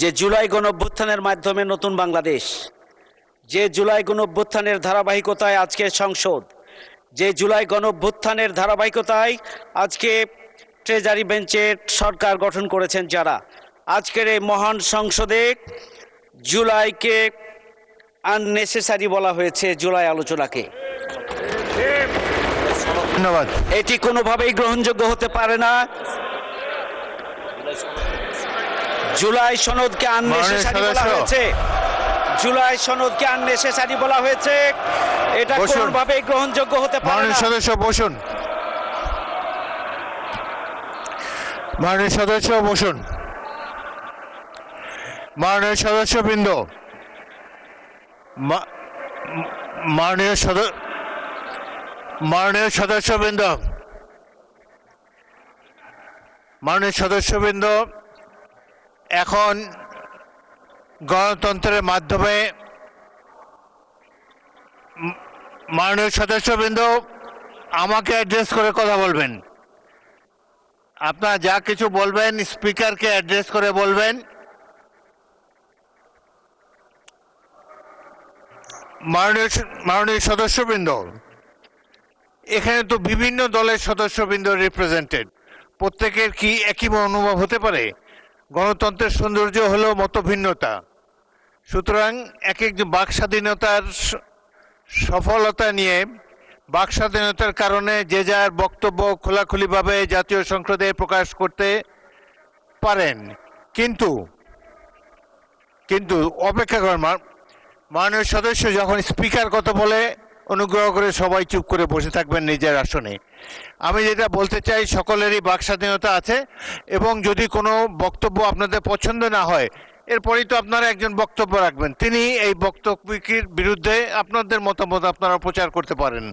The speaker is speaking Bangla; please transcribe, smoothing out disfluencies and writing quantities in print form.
যে জুলাই গণঅভ্যুত্থানের মাধ্যমে নতুন বাংলাদেশ, যে জুলাই গণঅভ্যুত্থানের ধারাবাহিকতায় আজকে সংসদ, যে জুলাই গণঅভ্যুত্থানের ধারাবাহিকতায় আজকে ট্রেজারি বেঞ্চের সরকার গঠন করেছেন যারা, আজকের এই মহান সংসদে জুলাইকে আননেসেসারি বলা হয়েছে। জুলাই আলোচনাকে ধন্যবাদ। এটি কোনোভাবেই গ্রহণযোগ্য হতে পারে না। জুলাই সনদকে আননেসেসারি বলা হয়েছে, জুলাই সনদকে আননেসেসারি বলা হয়েছে, এটা কোনোভাবেই গ্রহণযোগ্য হতে পারে মাননীয় না। সদস্য বসুন, মাননীয় সদস্য বসুন, মাননীয় সদস্যবৃন্দ, মাননীয় সদস্যবৃন্দ, মাননীয় সদস্যবৃন্দ, এখন গণতন্ত্রের মাধ্যমে মাননীয় সদস্যবৃন্দ আমাকে অ্যাড্রেস করে কথা বলবেন। আপনারা যা কিছু বলবেন স্পিকারকে অ্যাড্রেস করে বলবেন। মাননীয় সদস্যবৃন্দ, এখানে তো বিভিন্ন দলের সদস্যবৃন্দ রিপ্রেজেন্টেড, প্রত্যেকের কি একই অনুভব হতে পারে? গণতন্ত্রের সৌন্দর্য হলো মতভিন্নতা। সুতরাং এক একজন বাক স্বাধীনতার সফলতা নিয়ে, বাক স্বাধীনতার কারণে যে যার বক্তব্য খোলাখুলিভাবে জাতীয় সংসদে প্রকাশ করতে পারেন, কিন্তু অপেক্ষা করেন। মাননীয় সদস্য যখন স্পিকার কথা বলে অনুগ্রহ করে সবাই চুপ করে বসে থাকবেন নিজের আসনে। আমি যেটা বলতে চাই, সকলেরই বাক স্বাধীনতা আছে, এবং যদি কোনো বক্তব্য আপনাদের পছন্দ না হয় এরপরেই তো আপনারা একজন বক্তব্য রাখবেন, তিনি এই বক্তব্যের বিরুদ্ধে আপনাদের মতামত আপনারা প্রচার করতে পারেন।